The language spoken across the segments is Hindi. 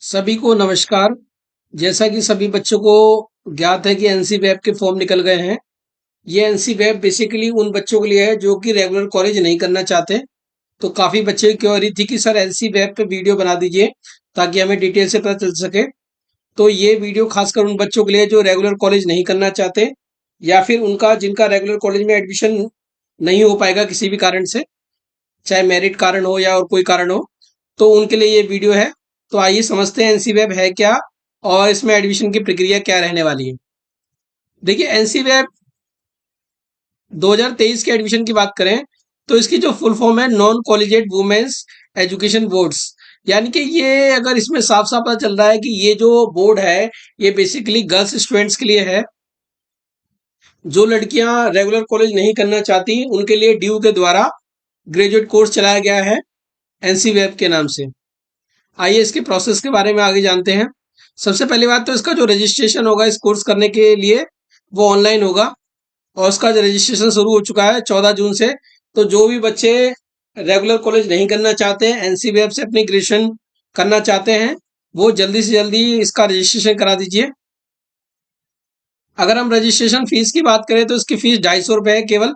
सभी को नमस्कार। जैसा कि सभी बच्चों को ज्ञात है कि एनसी वेब के फॉर्म निकल गए हैं। ये एनसी वेब बेसिकली उन बच्चों के लिए है जो कि रेगुलर कॉलेज नहीं करना चाहते। तो काफ़ी बच्चे की क्वेरी थी कि सर एनसी वेब पे वीडियो बना दीजिए ताकि हमें डिटेल से पता चल सके। तो ये वीडियो खासकर उन बच्चों के लिए जो रेगुलर कॉलेज नहीं करना चाहते या फिर उनका जिनका रेगुलर कॉलेज में एडमिशन नहीं हो पाएगा किसी भी कारण से, चाहे मेरिट कारण हो या और कोई कारण हो, तो उनके लिए ये वीडियो है। तो आइए समझते हैं एनसी वेब है क्या और इसमें एडमिशन की प्रक्रिया क्या रहने वाली है। देखिए एनसी वेब 2023 के एडमिशन की बात करें तो इसकी जो फुल फॉर्म है non collegiate women's education boards. यानी कि ये अगर इसमें साफ साफ पता चल रहा है कि ये जो बोर्ड है ये बेसिकली गर्ल्स स्टूडेंट्स के लिए है। जो लड़कियां रेगुलर कॉलेज नहीं करना चाहती उनके लिए ड्यू के द्वारा ग्रेजुएट कोर्स चलाया गया है एनसी वेब के नाम से। आइए इसके प्रोसेस के बारे में आगे जानते हैं। सबसे पहली बात तो इसका जो रजिस्ट्रेशन होगा इस कोर्स करने के लिए वो ऑनलाइन होगा और उसका जो रजिस्ट्रेशन शुरू हो चुका है 14 जून से। तो जो भी बच्चे रेगुलर कॉलेज नहीं करना चाहते हैं एनसी वेब से अपनी ग्रेजुएशन करना चाहते हैं वो जल्दी से जल्दी इसका रजिस्ट्रेशन करा दीजिए। अगर हम रजिस्ट्रेशन फीस की बात करें तो इसकी फीस 250 रुपये है केवल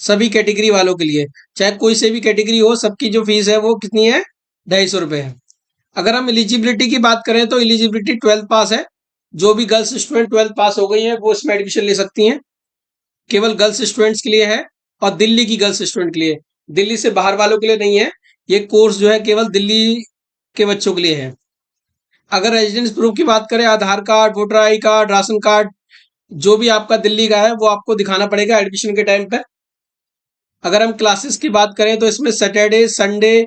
सभी कैटेगरी वालों के लिए, चाहे कोई से भी कैटेगरी हो सबकी जो फीस है वो कितनी है, 250 रुपये है। अगर हम एलिजिबिलिटी की बात करें तो एलिजिबिलिटी 12th पास है। जो भी गर्ल्स स्टूडेंट 12th पास हो गई हैं वो इसमें एडमिशन ले सकती हैं। केवल गर्ल्स स्टूडेंट्स के लिए है और दिल्ली की गर्ल्स स्टूडेंट के लिए, दिल्ली से बाहर वालों के लिए नहीं है। ये कोर्स जो है केवल दिल्ली के बच्चों के लिए है। अगर रेजिडेंस प्रूफ की बात करें, Aadhaar card, voter I card, ration card, जो भी आपका दिल्ली का है वो आपको दिखाना पड़ेगा एडमिशन के टाइम पर। अगर हम क्लासेस की बात करें तो इसमें सैटरडे, संडे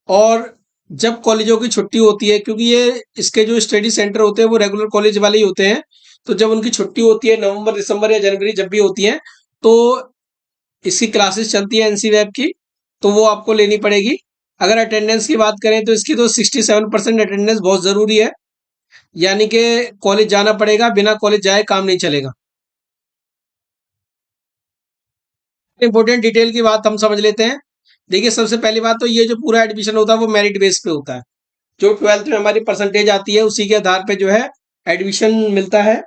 और जब कॉलेजों की छुट्टी होती है, क्योंकि ये इसके जो स्टडी सेंटर होते हैं वो रेगुलर कॉलेज वाले ही होते हैं। तो जब उनकी छुट्टी होती है नवंबर, दिसंबर या जनवरी जब भी होती है तो इसकी क्लासेस चलती है एनसी वेब की, तो वो आपको लेनी पड़ेगी। अगर अटेंडेंस की बात करें तो इसकी तो 67% अटेंडेंस बहुत ज़रूरी है। यानी कि कॉलेज जाना पड़ेगा, बिना कॉलेज जाए काम नहीं चलेगा। इंपॉर्टेंट डिटेल की बात हम समझ लेते हैं। देखिए सबसे पहली बात तो ये जो पूरा एडमिशन होता है वो मेरिट बेस पे होता है। जो 12th में हमारी परसेंटेज आती है उसी के आधार पे जो है एडमिशन मिलता है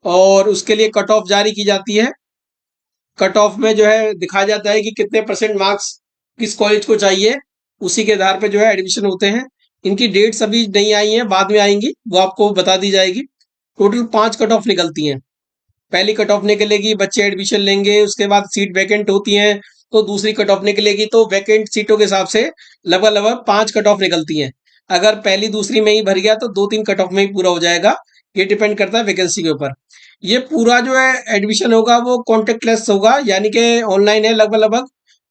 और उसके लिए कट ऑफ जारी की जाती है। कट ऑफ में जो है दिखाया जाता है कि कितने परसेंट मार्क्स किस कॉलेज को चाहिए, उसी के आधार पे जो है एडमिशन होते हैं। इनकी डेट्स अभी नहीं आई हैं, बाद में आएंगी, वो आपको बता दी जाएगी। टोटल 5 कट ऑफ निकलती हैं। पहली कट ऑफ निकलेगी, बच्चे एडमिशन लेंगे, उसके बाद सीट वैकेंट होती हैं तो दूसरी कट ऑफ निकलेगी। तो वैकेंट सीटों के हिसाब से लगभग लगभग 5 कट ऑफ निकलती हैं। अगर पहली दूसरी में ही भर गया तो 2-3 कट ऑफ में ही पूरा हो जाएगा। ये डिपेंड करता है वैकेंसी के ऊपर। ये पूरा जो है एडमिशन होगा वो कॉन्टेक्टलेस होगा, यानी कि ऑनलाइन है लगभग लगभग।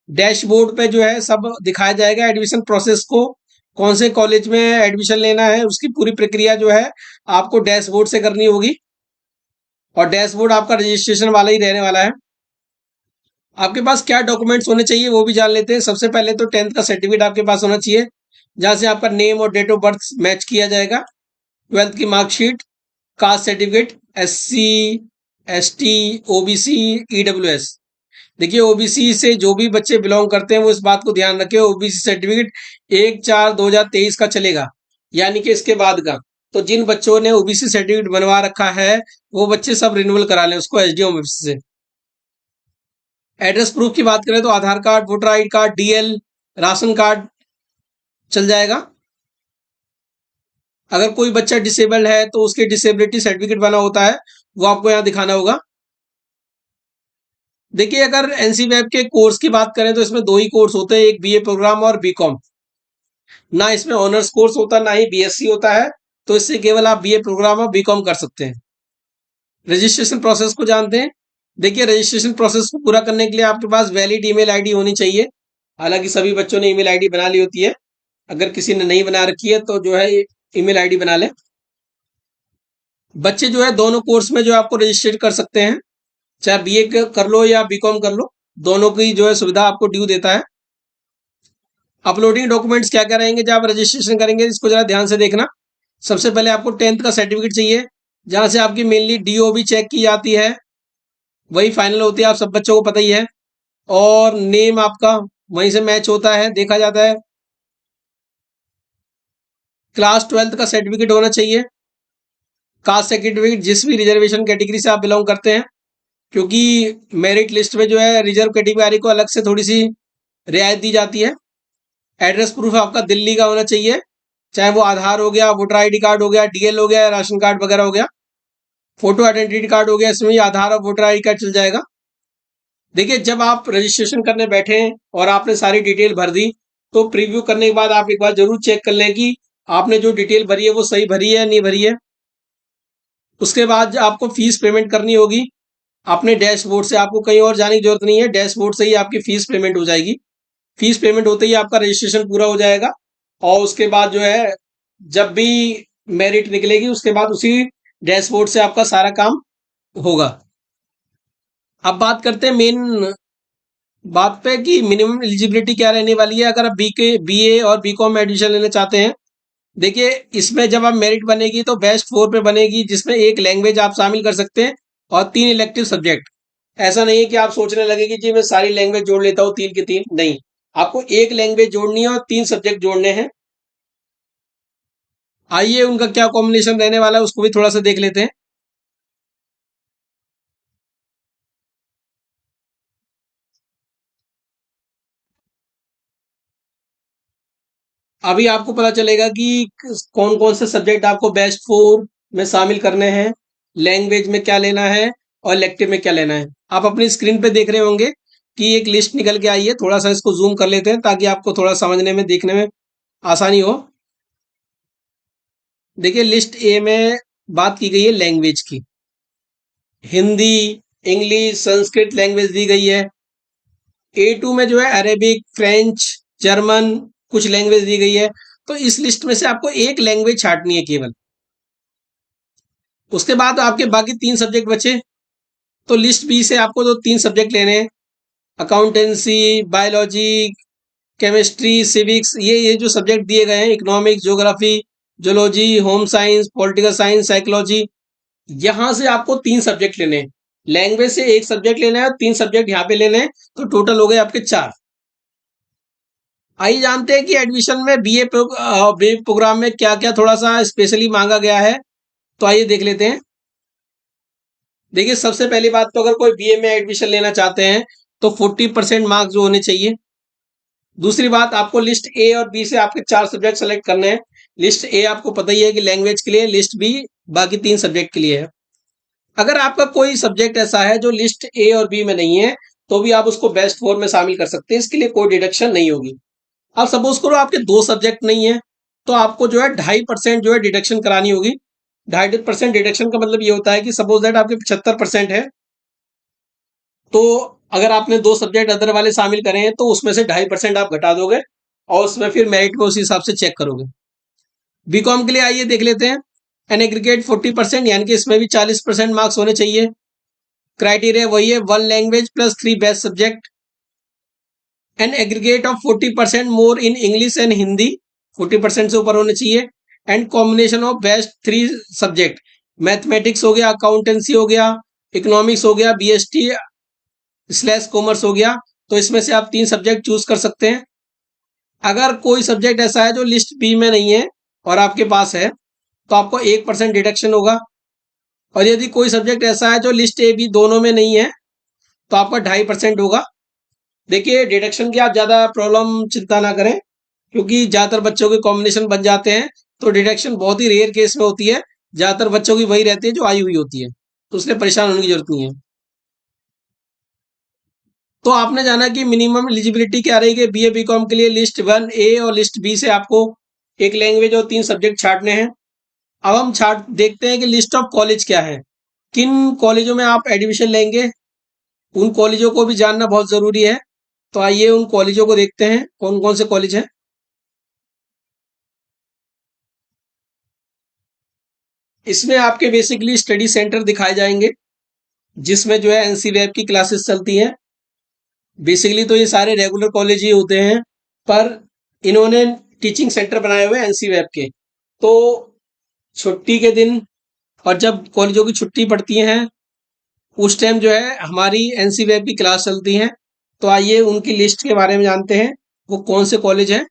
डैशबोर्ड पे जो है सब दिखाया जाएगा एडमिशन प्रोसेस को, कौन से कॉलेज में एडमिशन लेना है उसकी पूरी प्रक्रिया जो है आपको डैशबोर्ड से करनी होगी। और डैशबोर्ड आपका रजिस्ट्रेशन वाला ही रहने वाला है। आपके पास क्या डॉक्यूमेंट्स होने चाहिए वो भी जान लेते हैं। सबसे पहले तो 10th का सर्टिफिकेट आपके पास होना चाहिए जहां से आपका नेम और डेट ऑफ बर्थ मैच किया जाएगा। 12th की marksheet, caste certificate, SC, ST, OBC, EWS। देखिए ओबीसी से जो भी बच्चे बिलोंग करते हैं वो इस बात को ध्यान रखें, ओबीसी सर्टिफिकेट 1/4/2023 का चलेगा, यानी कि इसके बाद का। तो जिन बच्चों ने ओबीसी सर्टिफिकेट बनवा रखा है वो बच्चे सब रिन्यूअल करा लें उसको एसडीओ ऑफिस से। एड्रेस प्रूफ की बात करें तो Aadhaar card, voter I card, DL, ration card चल जाएगा। अगर कोई बच्चा डिसेबल्ड है तो उसके डिसेबिलिटी सर्टिफिकेट बना होता है वो आपको यहाँ दिखाना होगा। देखिए अगर एनसी वेब के कोर्स की बात करें तो इसमें 2 ही कोर्स होते हैं, एक बीए प्रोग्राम और बीकॉम। ना इसमें ऑनर्स कोर्स होता ना ही बीएससी होता है। तो इससे केवल आप बीए प्रोग्राम और बीकॉम कर सकते हैं। रजिस्ट्रेशन प्रोसेस को जानते हैं। देखिए रजिस्ट्रेशन प्रोसेस को पूरा करने के लिए आपके पास वैलिड ईमेल आईडी होनी चाहिए। हालांकि सभी बच्चों ने ईमेल आईडी बना ली होती है, अगर किसी ने नहीं बना रखी है तो जो है ईमेल आईडी बना लें। बच्चे जो है दोनों कोर्स में जो आपको रजिस्ट्रेट कर सकते हैं, चाहे बीए कर लो या बीकॉम कर लो, दोनों की जो है सुविधा आपको ड्यू देता है। अपलोडिंग डॉक्यूमेंट्स क्या क्या रहेंगे जब आप रजिस्ट्रेशन करेंगे इसको जरा ध्यान से देखना। सबसे पहले आपको 10th का सर्टिफिकेट चाहिए जहां से आपकी मेनली डीओबी चेक की जाती है, वही फाइनल होती है, आप सब बच्चों को पता ही है। और नेम आपका वहीं से मैच होता है, देखा जाता है। क्लास 12th का सर्टिफिकेट होना चाहिए, कास्ट सर्टिफिकेट जिस भी रिजर्वेशन कैटेगरी से आप बिलोंग करते हैं, क्योंकि मेरिट लिस्ट में जो है रिजर्व कैटेगरी को अलग से थोड़ी सी रियायत दी जाती है। एड्रेस प्रूफ आपका दिल्ली का होना चाहिए, चाहे वो आधार हो गया, वोटर आईडी कार्ड हो गया, डीएल हो गया, राशन कार्ड वगैरह हो गया, फोटो आइडेंटिटी कार्ड हो गया, इसमें भी आधार और वोटर आईडी कार्ड चल जाएगा। देखिए, जब आप रजिस्ट्रेशन करने बैठे हैं और आपने सारी डिटेल भर दी, तो प्रीव्यू करने के बाद आप एक बार जरूर चेक कर लें कि आपने जो डिटेल भरी है वो सही भरी है या नहीं भरी है। उसके बाद आपको फीस पेमेंट करनी होगी अपने डैशबोर्ड से, आपको कहीं और जाने की जरूरत नहीं है, डैशबोर्ड से ही आपकी फीस पेमेंट हो जाएगी। फीस पेमेंट होते ही आपका रजिस्ट्रेशन पूरा हो जाएगा और उसके बाद जो है जब भी मेरिट निकलेगी उसके बाद उसी डैशबोर्ड से आपका सारा काम होगा। अब बात करते हैं मेन बात पे कि मिनिमम एलिजिबिलिटी क्या रहने वाली है अगर आप बीए और बीकॉम में एडमिशन लेना चाहते हैं। देखिए, इसमें जब आप मेरिट बनेगी तो बेस्ट 4 पे बनेगी, जिसमें एक लैंग्वेज आप शामिल कर सकते हैं और 3 इलेक्टिव सब्जेक्ट। ऐसा नहीं है कि आप सोचने लगे कि जी मैं सारी लैंग्वेज जोड़ लेता हूँ 3 की 3, नहीं, आपको एक लैंग्वेज जोड़नी है और 3 सब्जेक्ट जोड़ने हैं। आइए उनका क्या कॉम्बिनेशन रहने वाला है उसको भी थोड़ा सा देख लेते हैं। अभी आपको पता चलेगा कि कौन कौन से सब्जेक्ट आपको बेस्ट 4 में शामिल करने हैं, लैंग्वेज में क्या लेना है और इलेक्टिव में क्या लेना है। आप अपनी स्क्रीन पे देख रहे होंगे कि एक लिस्ट निकल के आई है, थोड़ा सा इसको जूम कर लेते हैं ताकि आपको थोड़ा समझने में देखने में आसानी हो। देखिए, लिस्ट ए में बात की गई है लैंग्वेज की, हिंदी, इंग्लिश, संस्कृत लैंग्वेज दी गई है। A2 में जो है अरेबिक, फ्रेंच, जर्मन कुछ लैंग्वेज दी गई है। तो इस लिस्ट में से आपको एक लैंग्वेज छांटनी है केवल। उसके बाद आपके बाकी 3 सब्जेक्ट बचे। तो लिस्ट बी से आपको जो 3 सब्जेक्ट लेने हैं, अकाउंटेंसी, बायोलॉजी, केमिस्ट्री, सिविक्स, ये जो सब्जेक्ट दिए गए हैं, economics, geography, zoology, home science, political science, psychology, यहां से आपको 3 सब्जेक्ट लेने हैं। लैंग्वेज से एक सब्जेक्ट लेना है और 3 सब्जेक्ट यहाँ पे लेने हैं, तो टोटल हो गए आपके 4। आइए जानते हैं कि एडमिशन में बीए प्रोग्राम में क्या क्या थोड़ा सा स्पेशली मांगा गया है। तो आइए देख लेते हैं। देखिए, सबसे पहली बात तो अगर कोई बीए में एडमिशन लेना चाहते हैं तो 40% मार्क्स जो होने चाहिए। दूसरी बात, आपको लिस्ट ए और बी से आपके 4 सब्जेक्ट सेलेक्ट करने हैं। लिस्ट ए आपको पता ही है कि लैंग्वेज के लिए, लिस्ट बी बाकी 3 सब्जेक्ट के लिए है। अगर आपका कोई सब्जेक्ट ऐसा है जो लिस्ट ए और बी में नहीं है तो भी आप उसको बेस्ट 4 में शामिल कर सकते हैं, इसके लिए कोई डिडक्शन नहीं होगी। अब सपोज करो आपके 2 सब्जेक्ट नहीं है तो आपको जो है 2.5% जो है डिडक्शन करानी होगी। 2.5% डिडक्शन का मतलब ये होता है कि सपोज दैट आपके 75% है, तो अगर आपने 2 सब्जेक्ट अदर वाले शामिल करे हैं तो उसमें से 2.5% आप घटा दोगे और उसमें फिर मेरिट को उसी हिसाब से चेक करोगे। बीकॉम के लिए आइए देख लेते हैं। एन एग्रीगेट 40%, यानी कि इसमें भी 40% मार्क्स होने चाहिए। क्राइटेरिया वही है, 1 language plus 3 best subject. An aggregate of 40% more in English and Hindi, 40% से ऊपर होने चाहिए। And combination of best 3 subject, mathematics हो गया, अकाउंटेंसी हो गया, इकोनॉमिक्स हो गया, बीएसटी स्लैश कॉमर्स हो गया। तो इसमें से आप 3 सब्जेक्ट चूज कर सकते हैं। अगर कोई सब्जेक्ट ऐसा है जो लिस्ट बी में नहीं है और आपके पास है तो आपको 1% डिडक्शन होगा। और यदि कोई सब्जेक्ट ऐसा है जो लिस्ट ए बी दोनों में नहीं है तो आपका 2.5% होगा। देखिए, डिडक्शन की आप ज़्यादा प्रॉब्लम चिंता ना करें, क्योंकि ज़्यादातर बच्चों के कॉम्बिनेशन बन जाते हैं, तो डिडक्शन बहुत ही रेयर केस में होती है। ज़्यादातर बच्चों की वही रहती है जो आई हुई होती है, तो उसलिए परेशान होने की जरूरत नहीं है। तो आपने जाना कि मिनिमम एलिजिबिलिटी क्या रहेगी बीए बीकॉम के लिए। लिस्ट 1 ए और लिस्ट बी से आपको एक लैंग्वेज और 3 सब्जेक्ट छाटने हैं। अब हम छाट देखते हैं कि लिस्ट ऑफ कॉलेज क्या है, किन कॉलेजों में आप एडमिशन लेंगे, उन कॉलेजों को भी जानना बहुत जरूरी है। तो आइए उन कॉलेजों को देखते हैं कौन कौन से कॉलेज हैं। इसमें आपके बेसिकली स्टडी सेंटर दिखाए जाएंगे, जिसमें जो है एनसीवीएफ की क्लासेस चलती हैं। बेसिकली तो ये सारे रेगुलर कॉलेज ही होते हैं, पर इन्होंने टीचिंग सेंटर बनाए हुए हैं एनसीवीएफ के। तो छुट्टी के दिन और जब कॉलेजों की छुट्टी पड़ती हैं उस टाइम जो है हमारी एनसीवीएफ की क्लास चलती हैं। तो आइए उनकी लिस्ट के बारे में जानते हैं, वो कौन से कॉलेज हैं।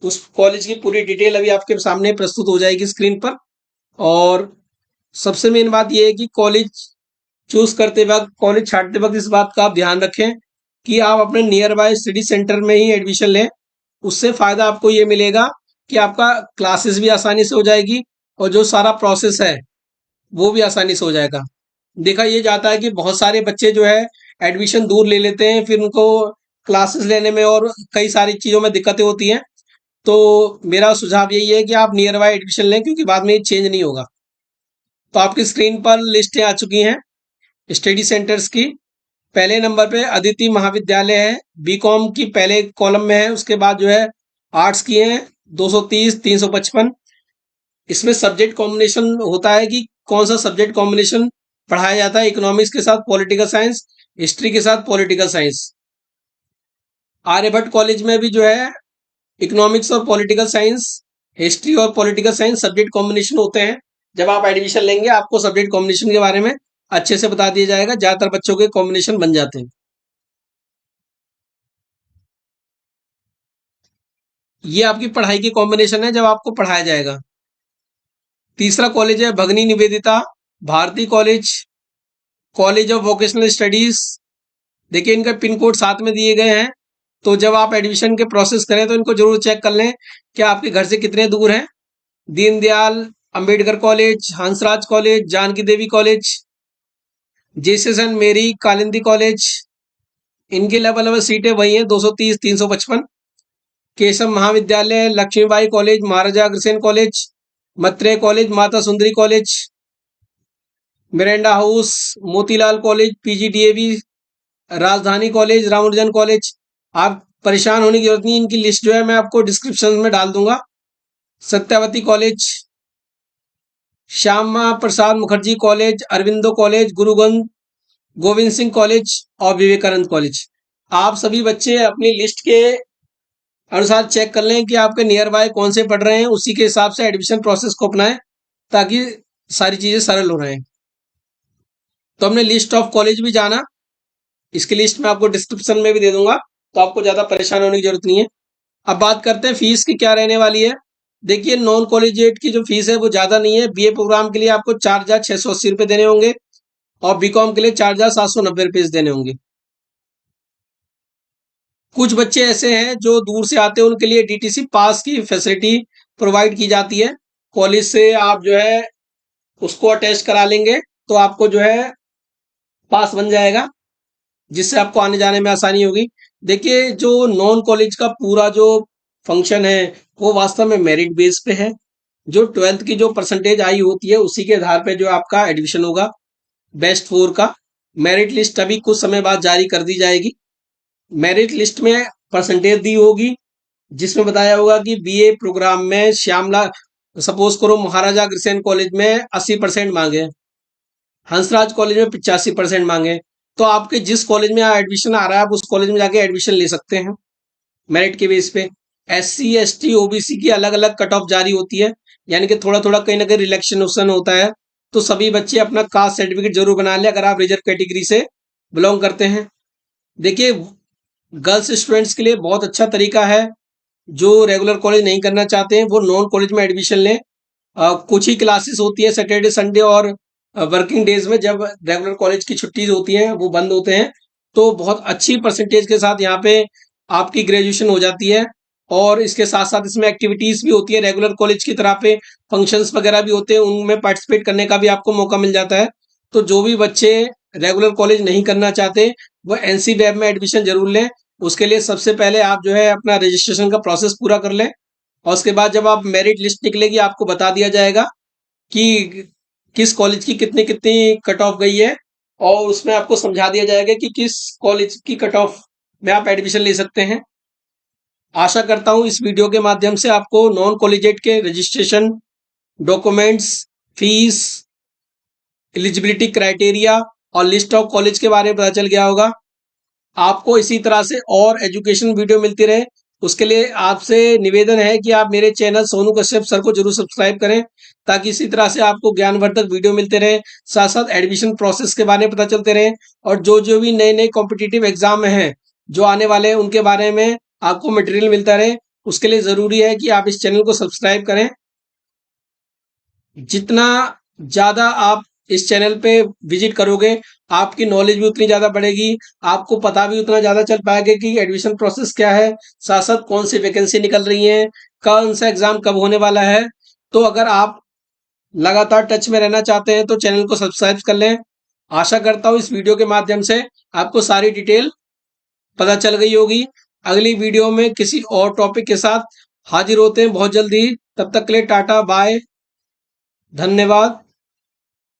उस कॉलेज की पूरी डिटेल अभी आपके सामने प्रस्तुत हो जाएगी स्क्रीन पर। और सबसे मेन बात यह है कि कॉलेज चूज करते वक्त, कॉलेज छांटते वक्त इस बात का आप ध्यान रखें कि आप अपने नियर बाय स्टडी सेंटर में ही एडमिशन लें। उससे फायदा आपको ये मिलेगा कि आपका क्लासेस भी आसानी से हो जाएगी और जो सारा प्रोसेस है वो भी आसानी से हो जाएगा। देखा ये जाता है कि बहुत सारे बच्चे जो है एडमिशन दूर ले लेते हैं, फिर उनको क्लासेस लेने में और कई सारी चीज़ों में दिक्कतें होती हैं। तो मेरा सुझाव यही है कि आप नियर बाय एडमिशन लें, क्योंकि बाद में ये चेंज नहीं होगा। तो आपकी स्क्रीन पर लिस्टें आ चुकी हैं स्टडी सेंटर्स की। पहले नंबर पे अदिति महाविद्यालय है, बीकॉम की पहले कॉलम में है। उसके बाद जो है आर्ट्स की हैं 230, 355। इसमें सब्जेक्ट कॉम्बिनेशन होता है कि कौन सा सब्जेक्ट कॉम्बिनेशन पढ़ाया जाता है। इकोनॉमिक्स के साथ पॉलिटिकल साइंस, हिस्ट्री के साथ पॉलिटिकल साइंस। आर्यभट्ट कॉलेज में भी जो है इकोनॉमिक्स और पॉलिटिकल साइंस, हिस्ट्री और पॉलिटिकल साइंस सब्जेक्ट कॉम्बिनेशन होते हैं। जब आप एडमिशन लेंगे आपको सब्जेक्ट कॉम्बिनेशन के बारे में अच्छे से बता दिया जाएगा। ज्यादातर बच्चों के कॉम्बिनेशन बन जाते हैं। ये आपकी पढ़ाई की कॉम्बिनेशन है जब आपको पढ़ाया जाएगा। तीसरा कॉलेज है Bhagini Nivedita Bharati college, college of vocational studies. देखिए इनका पिन कोड साथ में दिए गए हैं। तो जब आप एडमिशन के प्रोसेस करें तो इनको जरूर चेक कर लें कि आपके घर से कितने दूर हैं। दीनदयाल अंबेडकर कॉलेज, हंसराज कॉलेज, जानकी देवी कॉलेज, जेसेसन मेरी कालिंदी कॉलेज। इनके लेवल लेवल सीटें वही हैं 230, 355। केशव महाविद्यालय, Lakshmibai college, Maharaja Agrasen college, मत्रेय college, Mata Sundari college, Miranda house, Motilal college, PGDAV, राजधानी कॉलेज, रामानुजन कॉलेज। आप परेशान होने की जरूरत नहीं, इनकी लिस्ट जो है मैं आपको डिस्क्रिप्शन में डाल दूंगा। Satyawati college, Shyama Prasad Mukherjee college, Aurobindo college, गुरुगंज गोविंद सिंह कॉलेज और विवेकानंद कॉलेज। आप सभी बच्चे अपनी लिस्ट के अनुसार चेक कर लें कि आपके नियर बाय कौन से पढ़ रहे हैं, उसी के हिसाब से एडमिशन प्रोसेस को अपनाएं ताकि सारी चीजें सरल हो रहे हैं। तो हमने लिस्ट ऑफ कॉलेज भी जाना, इसकी लिस्ट मैं आपको डिस्क्रिप्शन में भी दे दूंगा, तो आपको ज्यादा परेशान होने की जरूरत नहीं है। अब बात करते हैं फीस की क्या रहने वाली है। देखिए नॉन कॉलेजिएट की जो फीस है वो ज्यादा नहीं है। बीए प्रोग्राम के लिए आपको 4,680 रुपये देने होंगे और बीकॉम के लिए 4,790 रुपये देने होंगे। कुछ बच्चे ऐसे हैं जो दूर से आते हैं, उनके लिए डीटीसी पास की फैसिलिटी प्रोवाइड की जाती है। कॉलेज से आप जो है उसको अटैच करा लेंगे तो आपको जो है पास बन जाएगा, जिससे आपको आने जाने में आसानी होगी। देखिए जो नॉन कॉलेज का पूरा जो फंक्शन है वो वास्तव में मेरिट बेस पे है। जो 12th की जो परसेंटेज आई होती है उसी के आधार पे जो आपका एडमिशन होगा। बेस्ट 4 का मेरिट लिस्ट अभी कुछ समय बाद जारी कर दी जाएगी। मेरिट लिस्ट में परसेंटेज दी होगी जिसमें बताया होगा कि बीए प्रोग्राम में श्यामला, सपोज करो महाराजा अग्रसेन कॉलेज में 80% मांगे, हंसराज कॉलेज में 85% मांगे, तो आपके जिस कॉलेज में एडमिशन आ रहा है आप उस कॉलेज में जाके एडमिशन ले सकते हैं मेरिट के बेस पे। SC ST OBC की अलग अलग कट ऑफ जारी होती है, यानी कि थोड़ा थोड़ा कहीं ना कहीं रिलैक्सेशन होता है। तो सभी बच्चे अपना कास्ट सर्टिफिकेट जरूर बना लें अगर आप रिजर्व कैटेगरी से बिलोंग करते हैं। देखिए गर्ल्स स्टूडेंट्स के लिए बहुत अच्छा तरीका है, जो रेगुलर कॉलेज नहीं करना चाहते हैं वो नॉन कॉलेज में एडमिशन लें। कुछ ही क्लासेस होती है सैटरडे संडे और वर्किंग डेज में, जब रेगुलर कॉलेज की छुट्टी होती है वो बंद होते हैं। तो बहुत अच्छी परसेंटेज के साथ यहाँ पे आपकी ग्रेजुएशन हो जाती है। और इसके साथ साथ इसमें एक्टिविटीज भी होती है, रेगुलर कॉलेज की तरह पे फंक्शंस वगैरह भी होते हैं, उनमें पार्टिसिपेट करने का भी आपको मौका मिल जाता है। तो जो भी बच्चे रेगुलर कॉलेज नहीं करना चाहते वो NC वेब में एडमिशन जरूर लें। उसके लिए सबसे पहले आप जो है अपना रजिस्ट्रेशन का प्रोसेस पूरा कर लें और उसके बाद जब आप मेरिट लिस्ट निकलेगी आपको बता दिया जाएगा कि किस कॉलेज की कितनी कितनी कट ऑफ गई है और उसमें आपको समझा दिया जाएगा कि किस कॉलेज की कट ऑफ में आप एडमिशन ले सकते हैं। आशा करता हूं इस वीडियो के माध्यम से आपको नॉन कॉलेजिएट के registration, documents, fees, eligibility criteria और लिस्ट ऑफ कॉलेज के बारे में पता चल गया होगा। आपको इसी तरह से और एजुकेशन वीडियो मिलती रहे उसके लिए आपसे निवेदन है कि आप मेरे चैनल सोनू कश्यप सर को जरूर सब्सक्राइब करें, ताकि इसी तरह से आपको ज्ञानवर्धक वीडियो मिलते रहे, साथ साथ एडमिशन प्रोसेस के बारे में पता चलते रहे और जो जो भी नए नए कॉम्पिटिटिव एग्जाम हैं जो आने वाले हैं उनके बारे में आपको मटेरियल मिलता रहे। उसके लिए ज़रूरी है कि आप इस चैनल को सब्सक्राइब करें। जितना ज़्यादा आप इस चैनल पे विजिट करोगे, आपकी नॉलेज भी उतनी ज़्यादा बढ़ेगी, आपको पता भी उतना ज़्यादा चल पाएगा कि एडमिशन प्रोसेस क्या है, साथ साथ कौन सी वैकेंसी निकल रही है, कौन सा एग्ज़ाम कब होने वाला है। तो अगर आप लगातार टच में रहना चाहते हैं तो चैनल को सब्सक्राइब कर लें। आशा करता हूँ इस वीडियो के माध्यम से आपको सारी डिटेल पता चल गई होगी। अगली वीडियो में किसी और टॉपिक के साथ हाजिर होते हैं बहुत जल्दी। तब तक के लिए टाटा बाय, धन्यवाद।